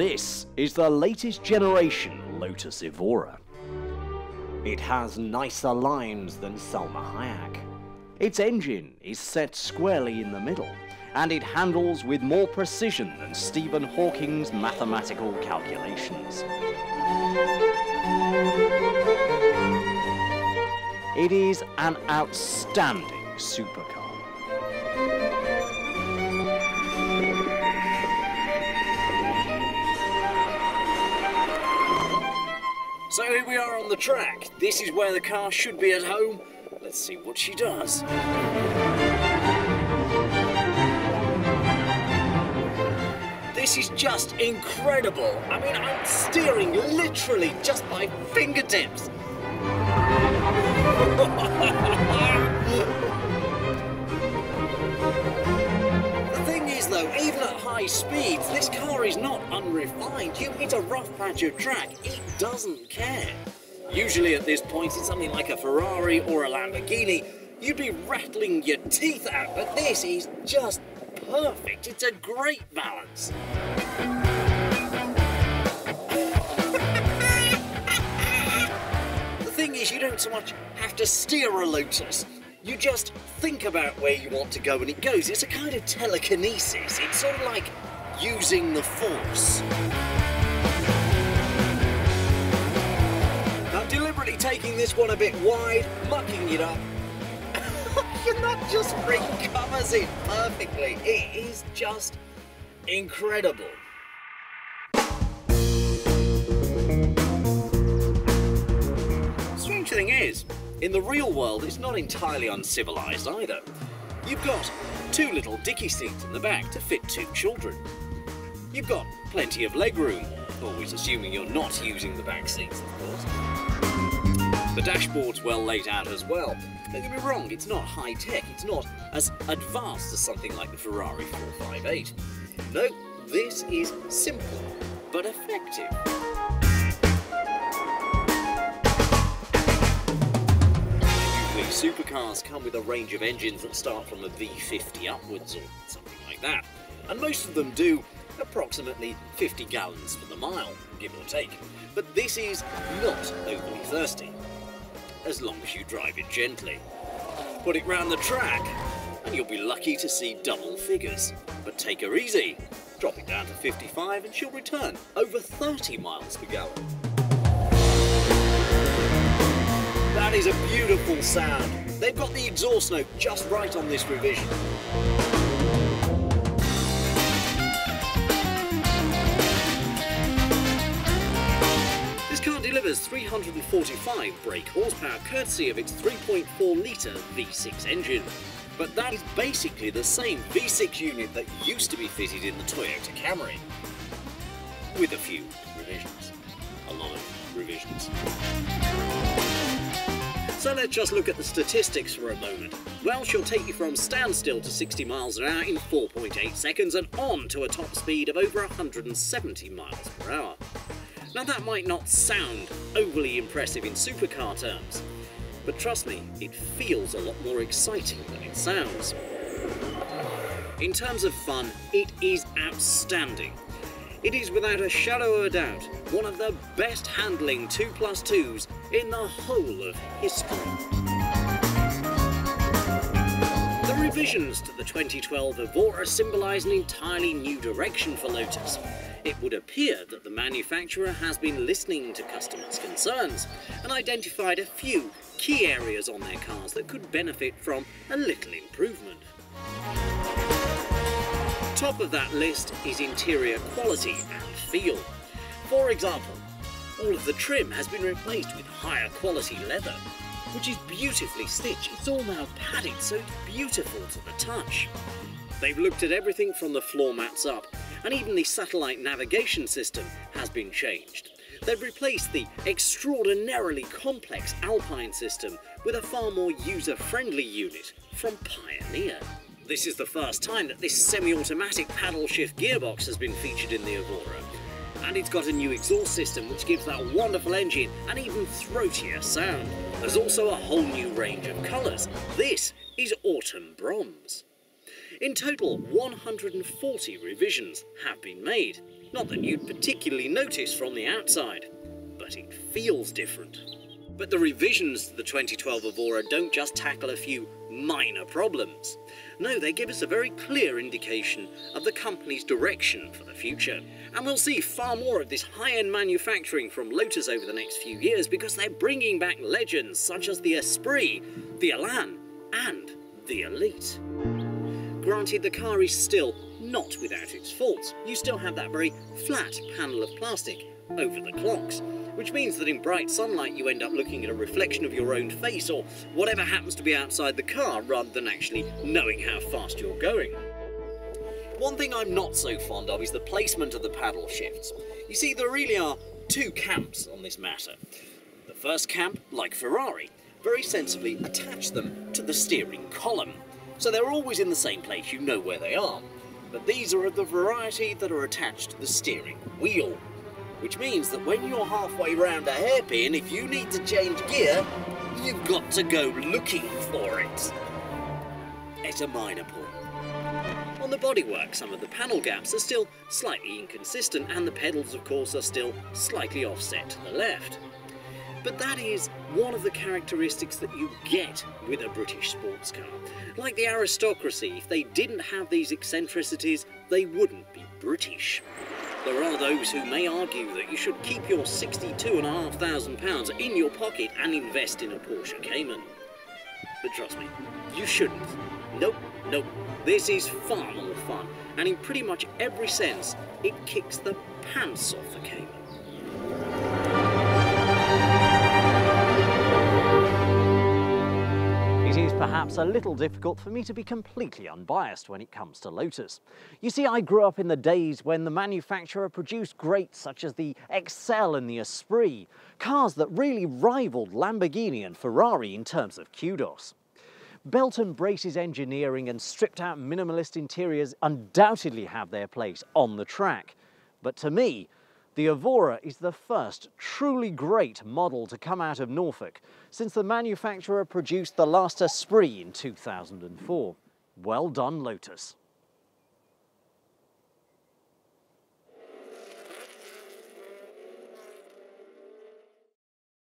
This is the latest generation Lotus Evora. It has nicer lines than Salma Hayek. Its engine is set squarely in the middle, and it handles with more precision than Stephen Hawking's mathematical calculations. It is an outstanding supercar. So here we are on the track. This is where the car should be at home. Let's see what she does. This is just incredible. I mean, I'm steering literally just by fingertips. The thing is though, even at high speeds, this car is not unrefined. You hit a rough patch of track, it doesn't care. Usually at this point in something like a Ferrari or a Lamborghini, you'd be rattling your teeth out, but this is just perfect. It's a great balance. The thing is, you don't so much have to steer a Lotus. You just think about where you want to go and it goes. It's a kind of telekinesis. It's sort of like using the Force. I'm deliberately taking this one a bit wide, mucking it up. And that just recovers it perfectly. It is just incredible. Strange thing is, in the real world, it's not entirely uncivilized either. You've got two little dicky seats in the back to fit two children. You've got plenty of legroom, always assuming you're not using the back seats, of course. The dashboard's well laid out as well. Don't get me wrong, it's not high-tech, it's not as advanced as something like the Ferrari 458. No, this is simple, but effective. Usually supercars come with a range of engines that start from a V50 upwards or something like that, and most of them do approximately 50 gallons for the mile, give or take. But this is not overly thirsty, as long as you drive it gently. Put it round the track, and you'll be lucky to see double figures. But take her easy. Drop it down to 55 and she'll return over 30 miles per gallon. That is a beautiful sound. They've got the exhaust note just right on this revision. Delivers 345 brake horsepower courtesy of its 3.4 litre V6 engine. But that is basically the same V6 unit that used to be fitted in the Toyota Camry. With a few revisions. A lot of revisions. So let's just look at the statistics for a moment. Well, she'll take you from standstill to 60 miles an hour in 4.8 seconds and on to a top speed of over 170 miles per hour. Now that might not sound overly impressive in supercar terms, but trust me, it feels a lot more exciting than it sounds. In terms of fun, it is outstanding. It is without a shadow of a doubt one of the best handling 2+2s in the whole of history. The revisions to the 2012 Evora symbolise an entirely new direction for Lotus. It would appear that the manufacturer has been listening to customers' concerns and identified a few key areas on their cars that could benefit from a little improvement. Top of that list is interior quality and feel. For example, all of the trim has been replaced with higher quality leather, which is beautifully stitched. It's all now padded, so it's beautiful to the touch. They've looked at everything from the floor mats up, and even the satellite navigation system has been changed. They've replaced the extraordinarily complex Alpine system with a far more user-friendly unit from Pioneer. This is the first time that this semi-automatic paddle shift gearbox has been featured in the Evora. And it's got a new exhaust system which gives that wonderful engine an even throatier sound. There's also a whole new range of colours. This is autumn bronze. In total, 140 revisions have been made. Not that you'd particularly notice from the outside, but it feels different. But the revisions to the 2012 Evora don't just tackle a few minor problems. No, they give us a very clear indication of the company's direction for the future. And we'll see far more of this high-end manufacturing from Lotus over the next few years because they're bringing back legends such as the Esprit, the Elan, and the Elite. Granted, the car is still not without its faults. You still have that very flat panel of plastic over the clocks, which means that in bright sunlight you end up looking at a reflection of your own face or whatever happens to be outside the car rather than actually knowing how fast you're going. One thing I'm not so fond of is the placement of the paddle shifts. You see, there really are two camps on this matter. The first camp, like Ferrari, very sensibly attach them to the steering column. So they're always in the same place, you know where they are. But these are of the variety that are attached to the steering wheel. Which means that when you're halfway round a hairpin, if you need to change gear, you've got to go looking for it. It's a minor point. On the bodywork, some of the panel gaps are still slightly inconsistent, and the pedals, of course, are still slightly offset to the left. But that is one of the characteristics that you get with a British sports car. Like the aristocracy, if they didn't have these eccentricities, they wouldn't be British. There are those who may argue that you should keep your £62,500 in your pocket and invest in a Porsche Cayman. But trust me, you shouldn't. Nope, nope. This is far more fun, and in pretty much every sense, it kicks the pants off the Cayman. It is perhaps a little difficult for me to be completely unbiased when it comes to Lotus. You see, I grew up in the days when the manufacturer produced greats such as the Excel and the Esprit, cars that really rivaled Lamborghini and Ferrari in terms of kudos. Belt and braces engineering and stripped-out minimalist interiors undoubtedly have their place on the track. But to me, the Evora is the first truly great model to come out of Norfolk since the manufacturer produced the last Esprit in 2004. Well done, Lotus.